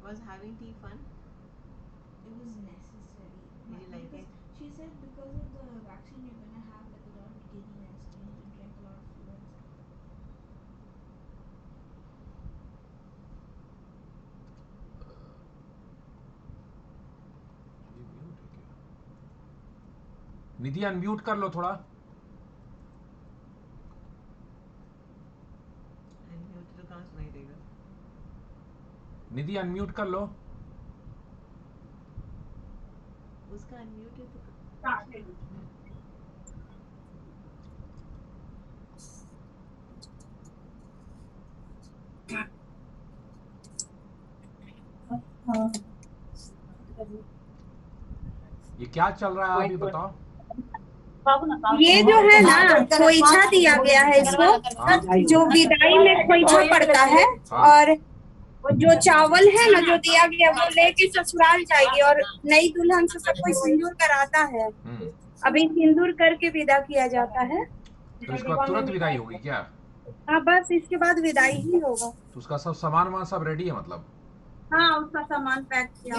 Was having tea fun? It was necessary. Did you like it? She said because of the vaccine you're gonna have like a lot of giddiness, so you need to drink a lot of fluids. Nidhi unmute कर लो थोड़ा। Unmute तो कहाँ सुनाई देगा? निधि unmute कर लो। उसका unmute है तो ये क्या चल रहा है अभी बताओ। ये जो है ना खोइछा दिया गया है इसको, जो विदाई में खोइछा पड़ता है, और जो चावल है ना जो दिया गया वो लेके ससुराल जाएगी और नई दुल्हन से सब कोई सिंदूर कराता है। अभी सिंदूर करके विदा किया जाता है। तो इसके बाद तुरंत विदाई होगी क्या? हाँ बस इसके बाद विदाई ही होगा। तो उसका सब सामान वामान सब रेडी है मतलब? हाँ उसका सामान पैक किया।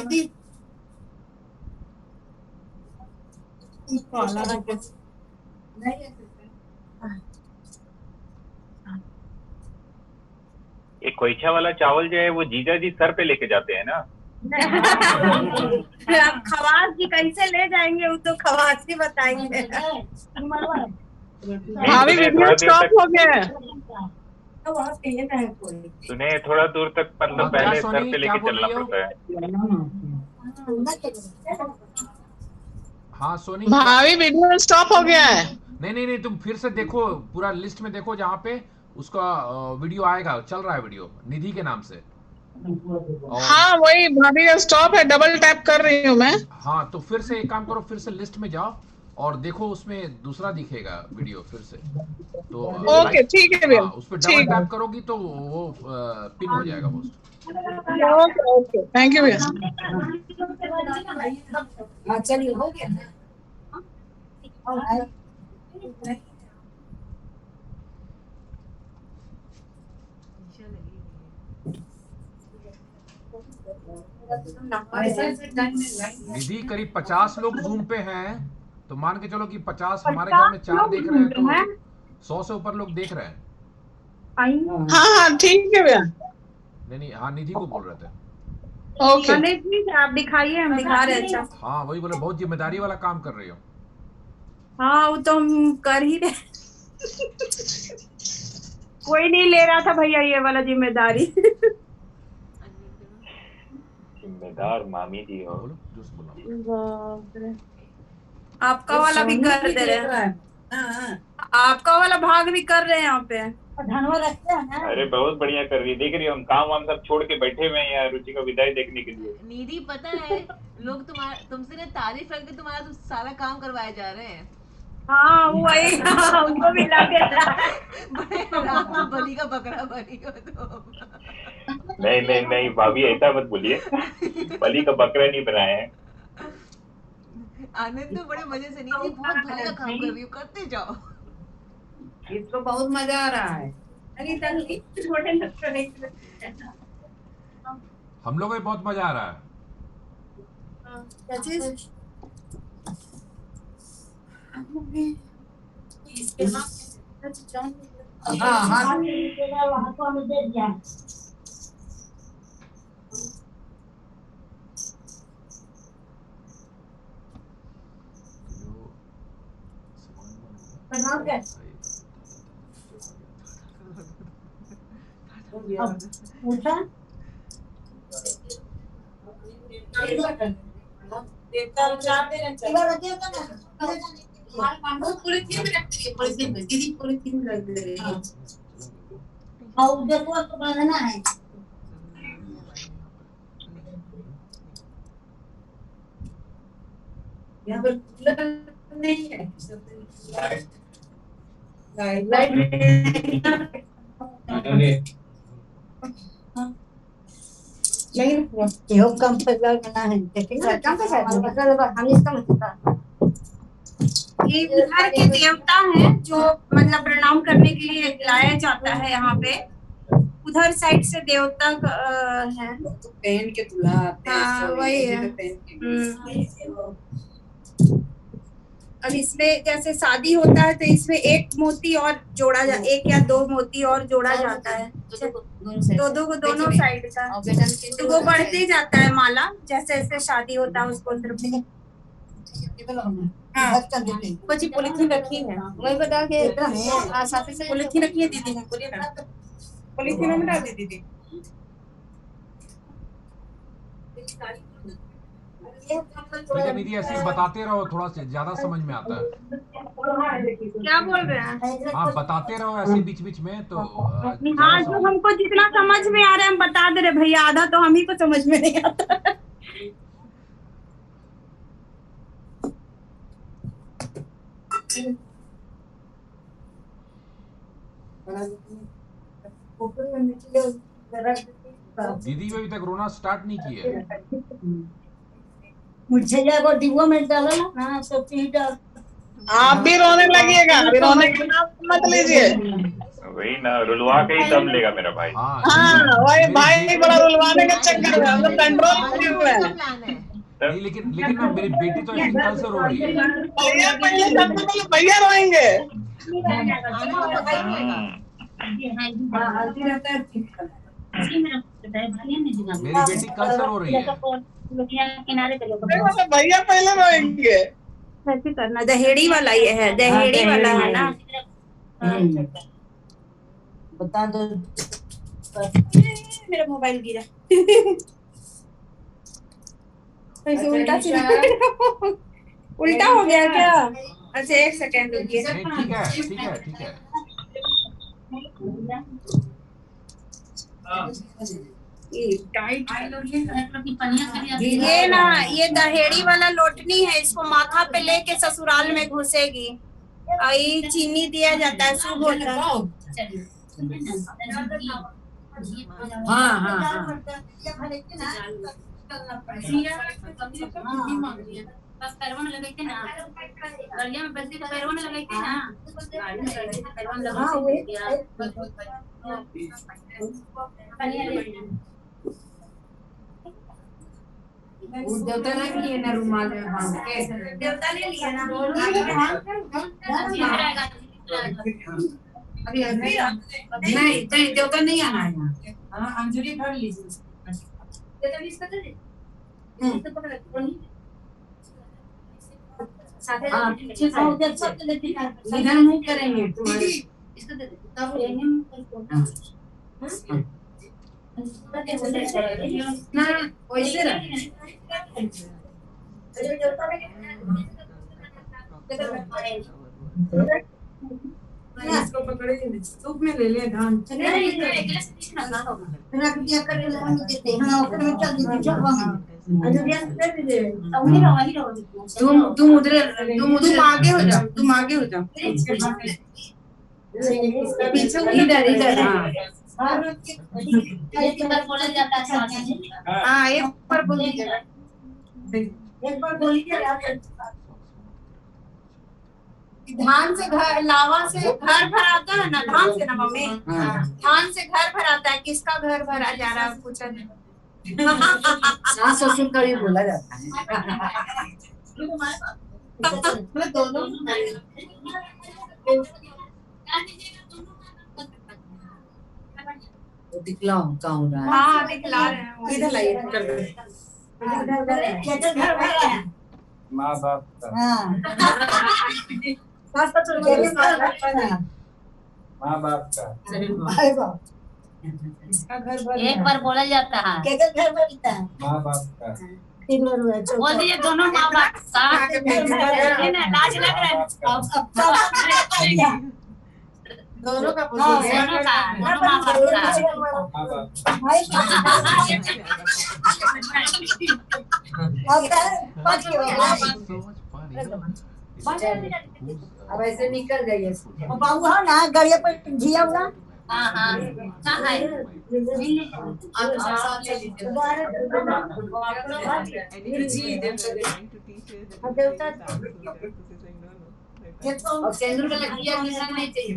ये खोइछा वाला चावल जो है वो जीजा जी सर पे लेके जाते हैं ना? खवास जी कैसे ले जाएंगे वो तो खवास ही बताएंगे। भाभी वीडियो स्टॉप हो गया। सुने थोड़ा दूर तक मतलब पहले सर पे लेके चलना पड़ता है। हाँ सोनी भाभी वीडियो स्टॉप हो गया है। नहीं तुम फिर से देखो, पूरा लिस्ट में देखो जहाँ पे उसका वीडियो आएगा, चल रहा है वीडियो निधि के नाम से। हाँ वही भाभी का स्टॉप है, डबल टैप कर रही हूँ मैं। हाँ तो फिर से एक काम करो, फिर से लिस्ट में जाओ और देखो उसमें दूसरा दिखेगा वीडियो फिर से। तो ओके ठीक है भैया, उस पर डबल टैप करोगी तो वो पिन हो जाएगा पोस्ट। ओके थैंक यू भैया। चलिए हो गया। निधि करीब 50 लोग जूम पे हैं, तो मान के चलो कि 50 हमारे घर में 4 देख रहे हैं तो 100 से ऊपर लोग देख रहे हैं। हाँ ठीक है भैया। नहीं हाँ निधि को बोल रहे थे। ओके ठीक है आप दिखाइए, हम दिखा रहे हैं। अच्छा हाँ वही बोले, बहुत जिम्मेदारी वाला काम कर रही हो। हाँ वो तो हम कर ही रहे। कोई नहीं ले रहा था भैया ये वाला जिम्मेदारी। जिम्मेदार मामी जी हो। आपका वाला भी कर दे रहे हैं, आपका वाला भाग भी कर रहे हैं यहाँ पे। अरे बहुत बढ़िया कर रही है, देख रही हो हम काम वाम सब छोड़ के बैठे हुए हैं यहाँ रुचि का विदाई देखने के लिए। निधि पता है लोग तुमसे ना तारीफ करके तुम्हारा तो सारा काम करवाए जा रहे हैं। हाँ वही हमको भी लगे बलि का बकरा बनी हो तुम। नहीं भाभी ऐसा मत बोलिए, बलि का बकरा नहीं बनाया है। आनंद तो बड़े मजे से नहीं, बहुत बढ़िया काम कर रही हो, करते जाओ। इसको बहुत मजा आ रहा है। हम लोग को बहुत मजा आ रहा है। यहाँ पर नहीं है ये घर के देवता हैं जो मतलब प्रणाम करने के लिए लाया जाता है यहाँ पे। उधर साइड से देवता है। तो पहन के दूल्हा आते हैं, हाँ, सब वही इसी है। में पहन के। अब इसमें जैसे शादी होता है तो इसमें एक मोती और जोड़ा एक या दो मोती और जोड़ा जाता है, दो को दोनों साइड का, तो वो बढ़ते जाता है माला जैसे जैसे शादी होता है उसको कुछ पॉलिथीन रखी है, वही बता के साथी से पॉलिथीन रखी है दीदी, बोलिए ना पॉलिथीन में डाल दी दीदी। ठीक है निधि, ऐसे ही बताते रहो, थोड़ा सा ज्यादा समझ में आता है। क्या बोल रहे हैं? हाँ बताते रहो ऐसे बीच बीच में तो हाँ, जो हमको जितना समझ में आ रहा है हम बता दे रहे भैया, आधा तो हम ही को समझ में नहीं आता। दीदी अभी तक रोना स्टार्ट नहीं किए। मुझे जाएगा डिब्बा में डाला ना, हाँ सब चीज डाल। आप भी रोने लगिएगा, अभी रोने का नाम मत लीजिए। वही ना, रुलवा के ही दम लेगा मेरा भाई। हाँ वही भाई बड़ा रुलवाने का चक्कर में हम लोग कंट्रोल किए हुए हैं। नहीं लेकिन ना मेरी बेटी तो ऐसे कल से रो रही है। भैया पहले सबसे पहले भैया रोएंगे। मेरी बेटी कल से रो रही है। भैया पहले रोएंगे। ऐसे करना, दहेड़ी वाला ये है, दहेड़ी वाला है ना। बता दो। मेरा मोबाइल गिरा। ऐसे उल्टा सीधा उल्टा हो गया क्या? अच्छा एक सेकेंड रुकिए। नहीं ठीक है ठीक है ठीक है। ये ना, ये दहेड़ी वाला लोटनी है, इसको माथा पे लेके ससुराल में घुसेगी और ये चीनी दिया जाता है, शुभ होता है। हाँ हाँ हाँ। बस पैरवा में लगाई थी ना, गलिया में बस्ती तो पैरवा में लगाई थी ना, पैरवा में लगाई देवता ने लिए ना रुमाल में बांध के, देवता ने लिया ना। अभी नहीं देवता नहीं आना है यहाँ। हाँ अंजलि भर लीजिए। हाँ पीछे से इधर मुंह करेंगे तुम्हारे। ना वैसे इसको पकड़े सूप में ले ले धान रख दिया कर देते हैं। हाँ ऊपर में चल दीजिए तुम आगे हो जाओ, तुम आगे हो जाओ। पीछे इधर इधर। हाँ एक बार बोलिए, एक बार बोलिए। धान से घर, लावा से घर भराता है ना, धान से ना मम्मी, धान से घर भराता है। किसका घर भरा जा रहा है पूछा? सास ससुर का भी बोला जाता है। दोनों दिखलाओ क्या हो रहा है। हाँ दिखला रहे हैं। इधर लाइए माँ बाप का, माँ बाप का, एक बार बोला जाता है, माँ बाप का, बोल दीजिए दोनों माँ बाप का। लाज लग रहा है दोनों का दोनों का, दोनों माँ बाप का। माँ बाप अब ऐसे निकल जाइए। बाबू है ना गाड़िया पर घिया हुआ। हाँ हाँ कहाँ है? और सिंदूर का लगिया किसान नहीं चाहिए।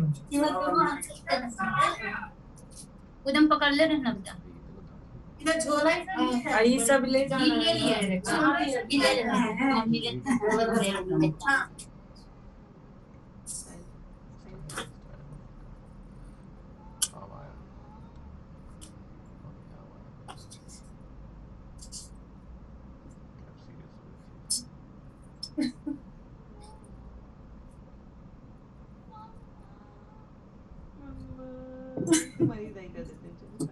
एकदम पकड़ ले रहना बेटा। इधर झोला ही ये सब ले जाना ये ले लिया है। हाँ, ये ले लेना है। मम्मी ले हाँ। अब आया। तुम्हारी नहीं कर देते चलो।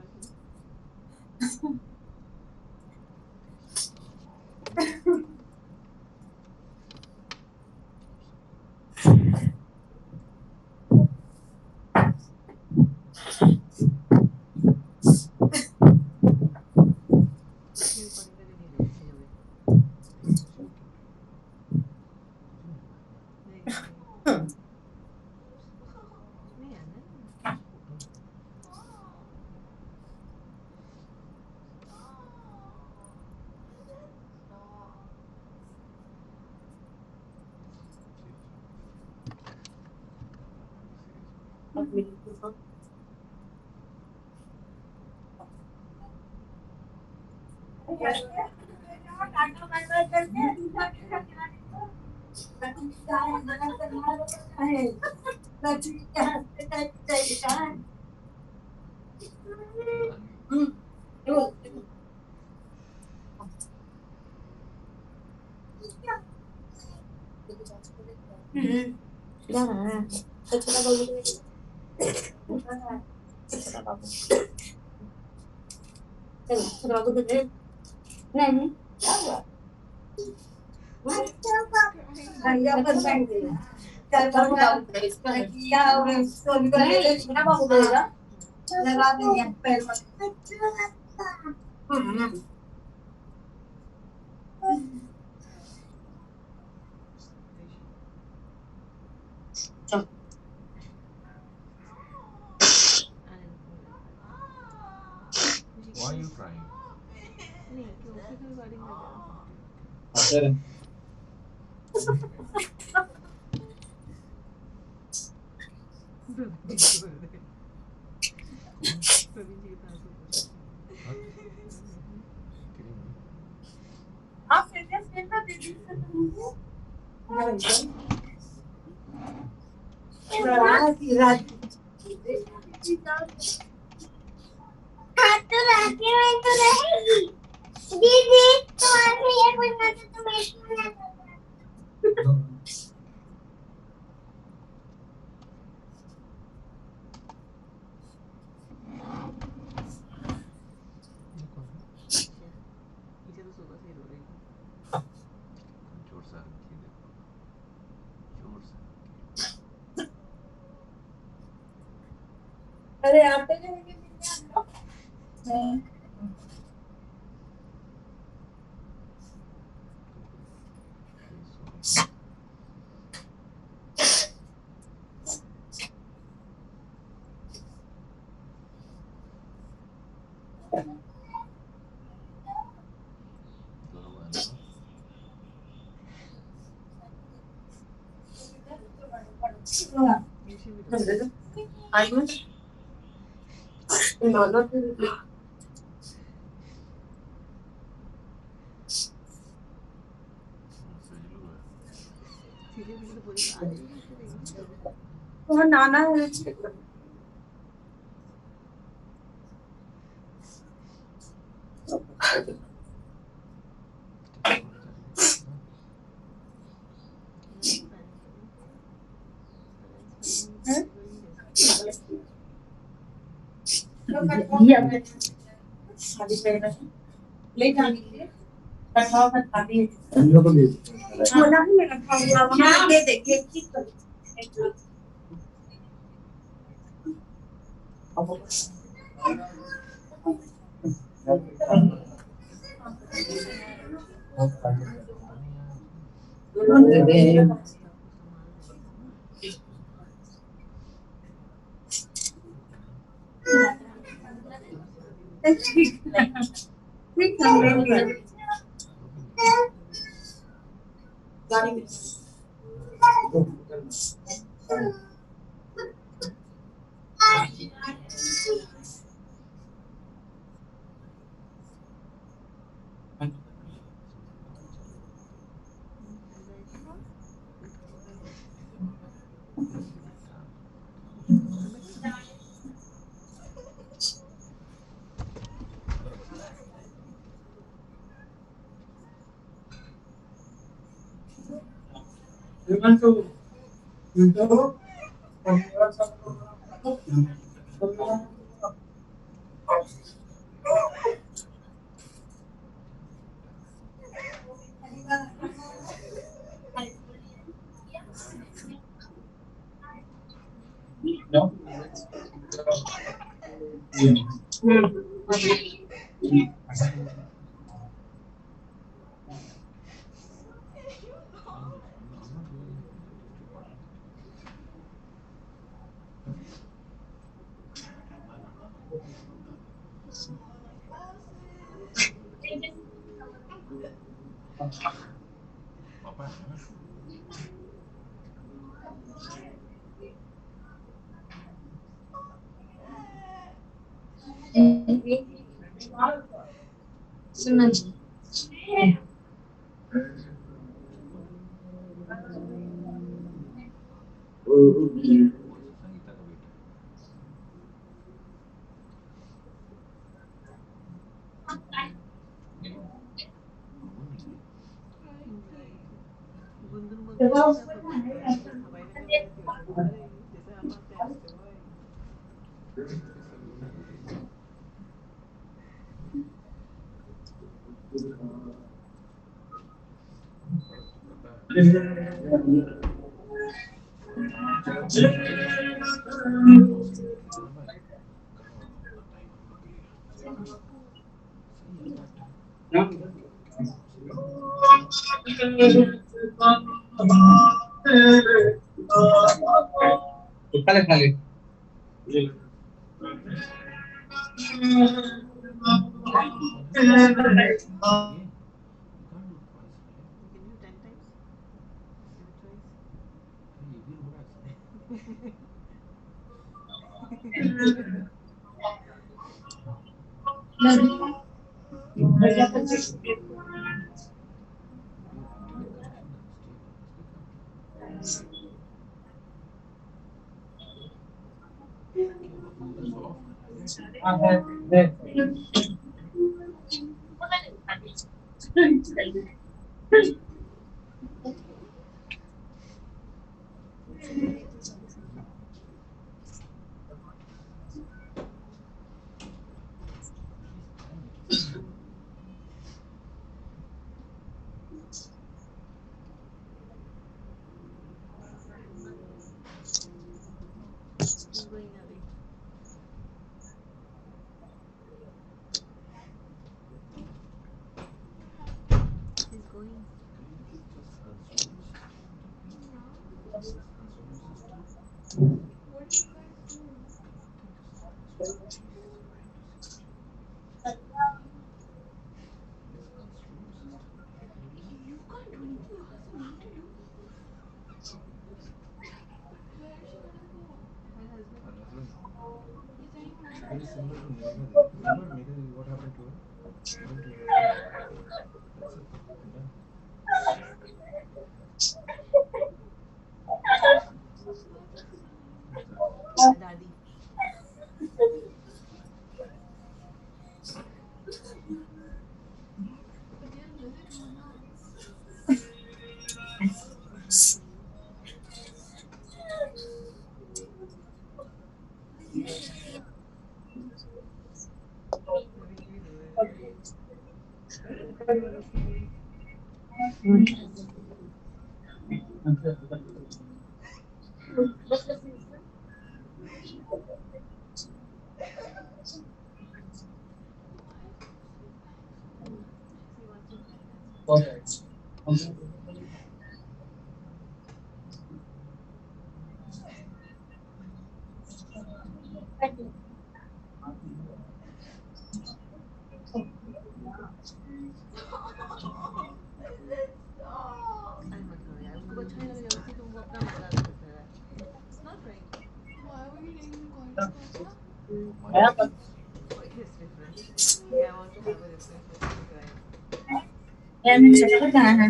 नहीं आना। Why are you crying? नहीं क्यों फिर रिकॉर्डिंग कर रहा हूँ। प्रवीण जी के पास आप फिटनेस सेंटर दे दीजिए तो राखी में तो रहेगी दीदी तुम्हारे ये बनना तो तुम इसमें ना पीछे तो सुबह से ही रो रही थी। जोर से रखिए देखो जोर से अरे आटे जो है नीचे भी रो सीधे पीछे तो पूरी आज भी कैसे रहेगी? वो नाना है ले जाने के लिए रखा हुआ था भी छोला भी रखा हुआ वहाँ दे देखिए ठीक कर ठीक ठीक है गाड़ी में पापा है ना? सुना संगीता का बेटा गुनगुन बोलती है हवाई नगर में रहती हो तो अरे जैसे आप आते हंसते हो खाली Can you 10 times? He's going away. He's going. Very similar to Megha. Remember Megha, what happened to her? Went to her. That's it. Done. Daddy. अरे मत करो यार उसको अच्छा नहीं लगेगा उसी तुमको अपना मजाक करता है It's not right. Why were you taking coins, Papa? Oh, it is different. Yeah, I want to have a different right. यार मैं चक्कर कहाँ है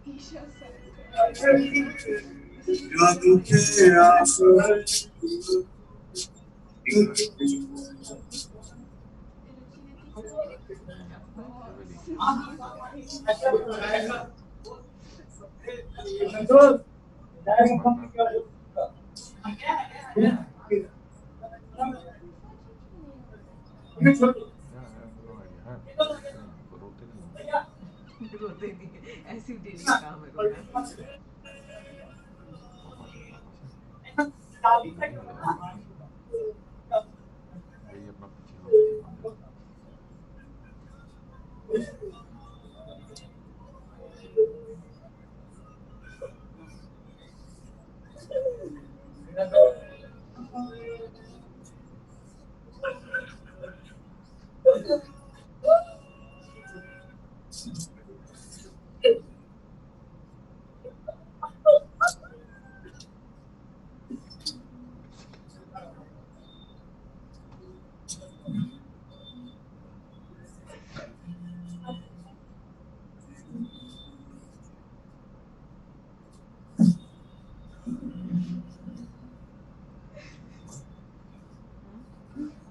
Isha said. रोते नहीं रोते नहीं है, ऐसी डेली का काम है रोना। पापा से नहीं लगाओ, वही अपना पीछे लो पीछे भाग जाओ।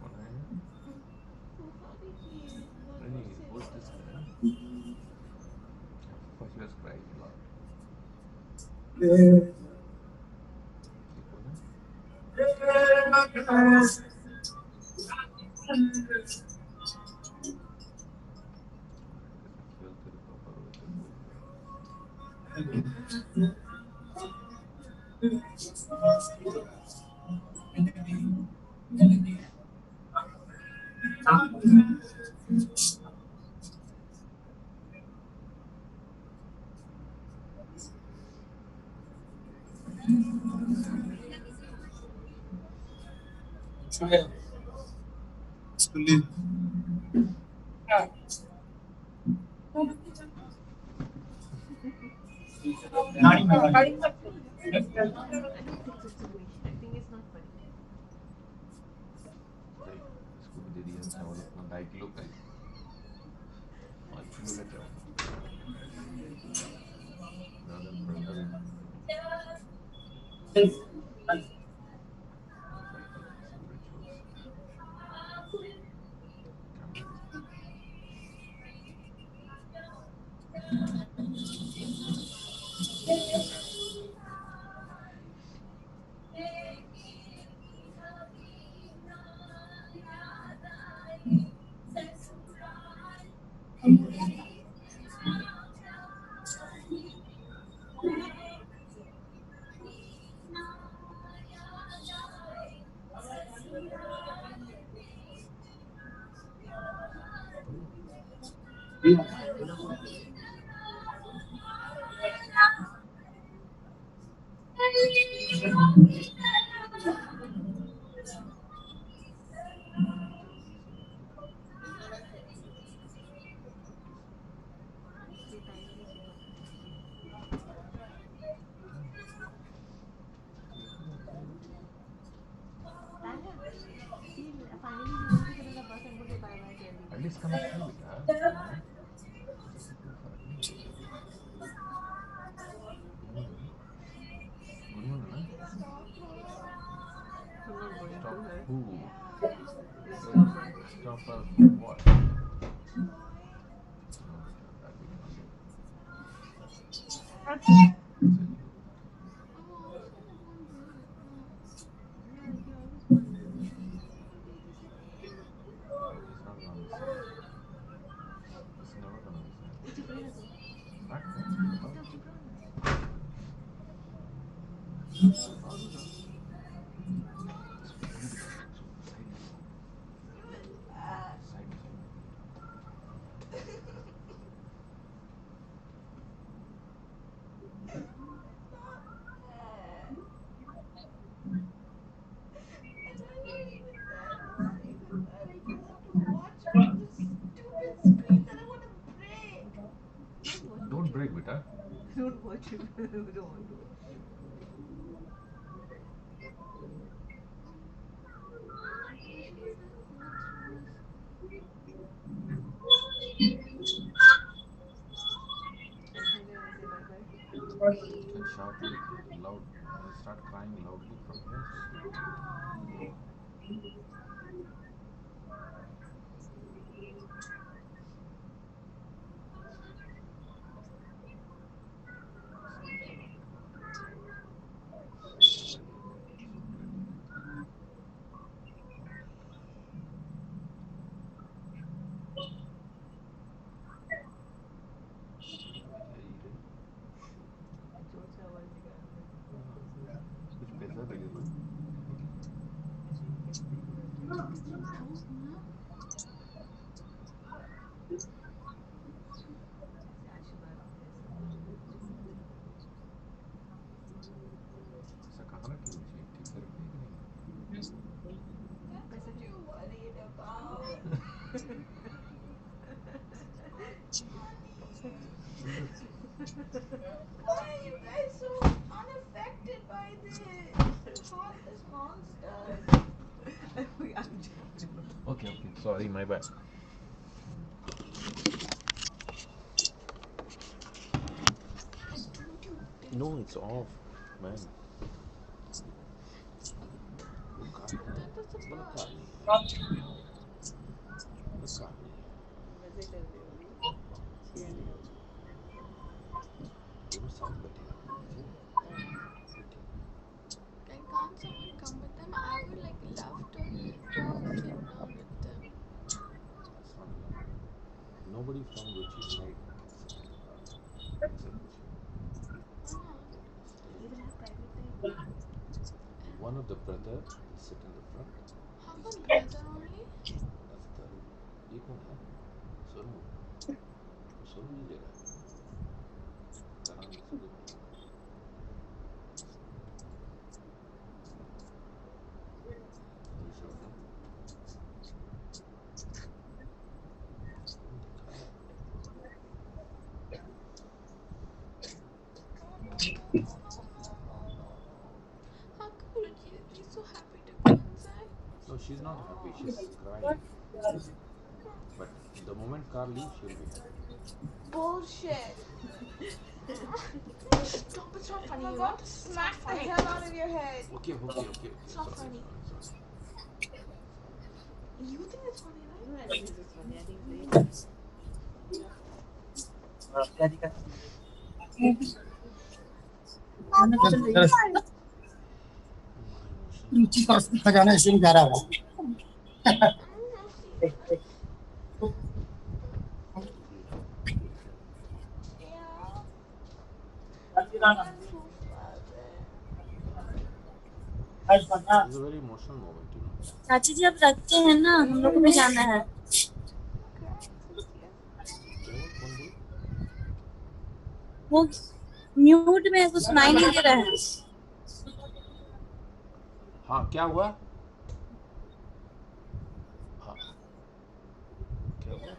कौन है? नहीं, what's this guy? First was crying a lot. ये कौन है? खेलते रहे पापा रोते बोल। Acting is not funny. इसको भी दे दिया चावल अपना 2.5 किलो का 5 किलो का चावल ज़्यादा पड़ता नहीं। At least come and play बेटा। गुनगुन है ना? Stop who? Stop her for what? No बेटा, that we cannot do. He's not gonna listen. He's never gonna listen. Back then, don't break बेटा। Don't watch it. We don't want to. And shout loud, start crying loudly from here. Why are you guys so unaffected by this? Heartless monsters. Okay, sorry, my bad. No, it's off, man. Can't someone come with them? I would like love to go sit down with them. Nobody from Ruchi's side except Ruchi. One of the brother will sit in the front. How come brother only? That's the rule. ये कौन है? सोनू नहीं दे रहा है। कराने से दे। How come Ruchi is so happy to go inside? No, she's not happy. She's crying. But the moment car leaves, she'll be happy. Bullshit. Stop, it's not funny. I'm You about know? to smack the hell out of your head. Okay. It's not funny. You think it's funny, right? No, I think this is funny. I think रुचि का खजाना ऐसे ही जा रहा है It's a very emotional moment, you know. चाची जी अब रखते हैं ना, हम लोग को भी जाना है। वो म्यूट में कुछ सुनाई नहीं दे रहा है। हाँ, क्या हुआ? हाँ, क्या हुआ?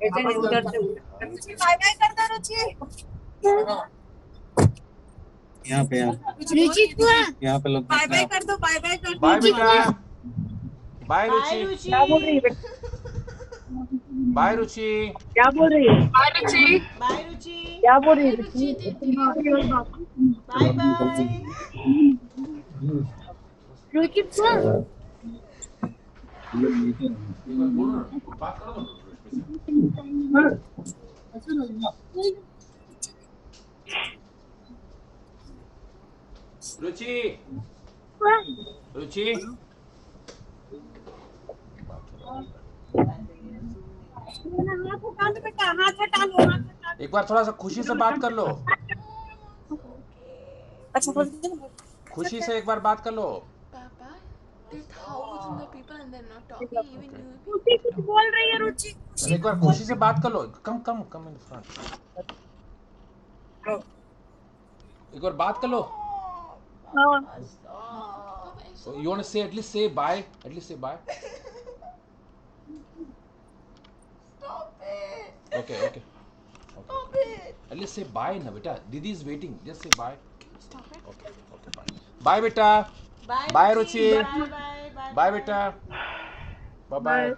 बाय बाय कर दो रुचि। यहाँ पे यहाँ पे लोग बाय बाय कर दो, बाय बाय कर दो। बाय बेटा, बाय रुचि, क्या बोल रही है? बाय रुचि, क्या बोल रही है? Bye, Ruchi. Bye, Ruchi. क्या बोल रही है? Bye, bye. रुचि बात करो ना रुचि, रुचि, एक बार थोड़ा सा खुशी से बात कर लो। अच्छा खुशी से एक बार बात कर लो। Papa, there's thousands of people and they're not talking. Even you. रुचि कुछ बोल रही है रुचि। एक बार खुशी से बात कर लो। कम इन फ्रंट। एक बार बात कर लो। You want to say at least say bye? At least say bye. Stop it. Okay. Stop it. At least say bye na beta. Didi is waiting. Just say bye. Stop it. Okay, bye. Bye beta. Bye Ruchi. Bye. Bye beta. Bye.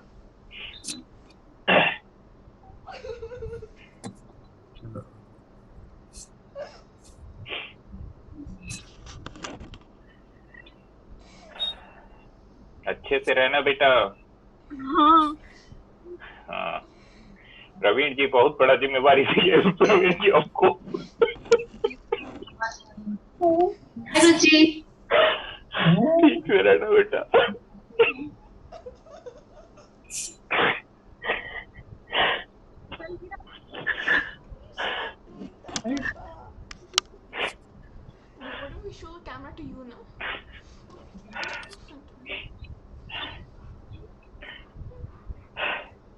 अच्छे से रहना बेटा। हाँ, प्रवीण जी बहुत बड़ा जिम्मेवारी दी है प्रवीण जी आपको। रुचि ठीक से रहना बेटा।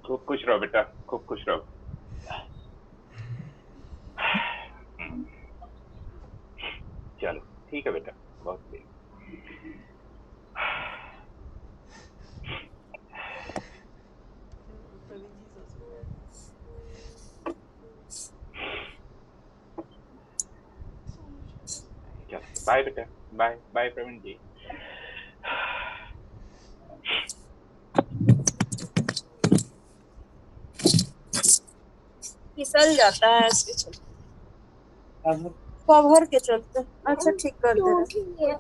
खूब खुश रहो बेटा, खूब खुश रहो। चलो ठीक है बेटा, बहुत सही। चलो बाय बेटा, बाय बाय प्रवीण जी। फिसल जाता है ऐसे कवर के चलते। अच्छा ठीक कर दे रहे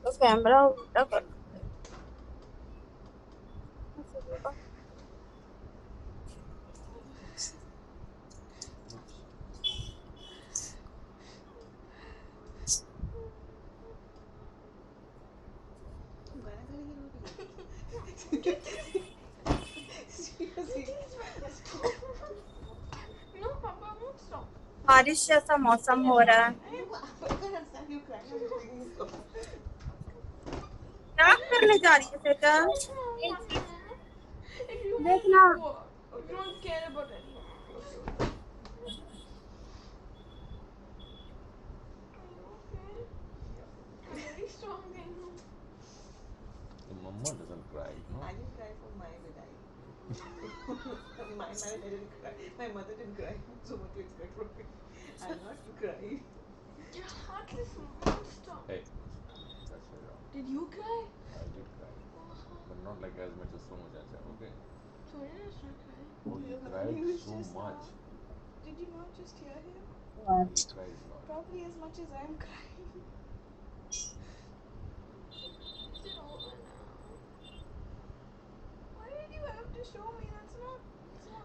तो कैमरा उल्टा कर No, Papa won't stop. बारिश जैसा मौसम हो रहा है। क्या करने जा रही है बेटा? If you देखना don't care about anyone. I'm very strong, I know. The mama doesn't cry, no? I didn't cry for my Vidai. My marriage, I didn't cry. My mother didn't cry. So what do you expect from me? I'm not crying. Your heart is non-stop. Hey, that's very wrong. Did you cry? I did cry, but not like as much as so much as that, okay? So I did not cry. Oh, you cried so much. Did you not just hear him? He cries a lot. Probably as much as I'm crying. Is it over now? Why did you have to show me? That's not.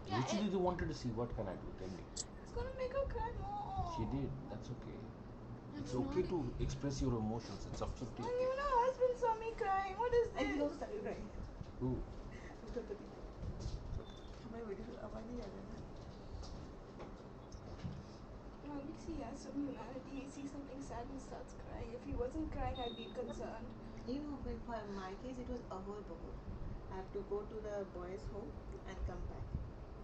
Yeah, Literally, they wanted to see what can I do. Tell me. It's gonna make her cry more. She did. That's okay. It's not okay to express your emotions. It's absolutely And okay. even her husband saw me crying. What is And he this? also started crying. Who? Mr. Pati. हमारी video से आवाज नहीं आ रहा है ना? Well, we see he has some humanity. He sees something sad and starts crying. If he wasn't crying, I'd be concerned. You know, but for my case, it was ahur bahur. I have to go to the boys' home and come back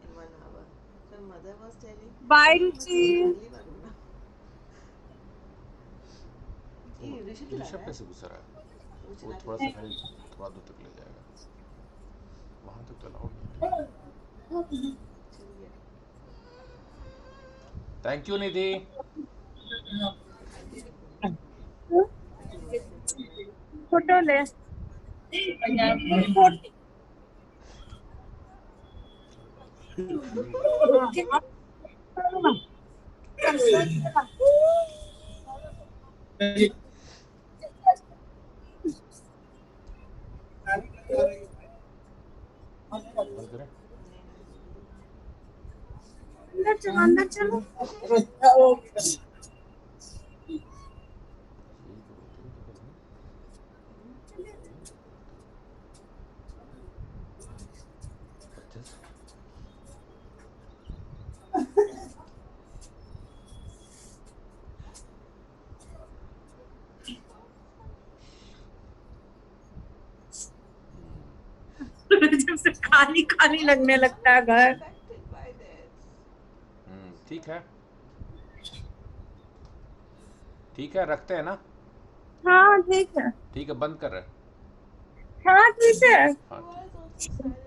in 1 hour. So mother was telling. Bye Ruchi. अगली बार होना। ये ऋषभ चला रहा ऋषभ है? कैसे घुस रहा है? वो वो चला थोड़ा सा है, थोड़ा दूर तक ले जाएगा। वहाँ तक तो अलाउड नहीं। चलिए। Thank you, Nidhi. फोटो ले। बंद करें? अंदर चलो, अंदर चलो। जब से खाली खाली लगने लगता है घर। Affected by this. ठीक है। ठीक है, रखते हैं ना? हाँ ठीक है। ठीक है, बंद कर रहे हैं। हाँ ठीक है। हाँ, Was also silent.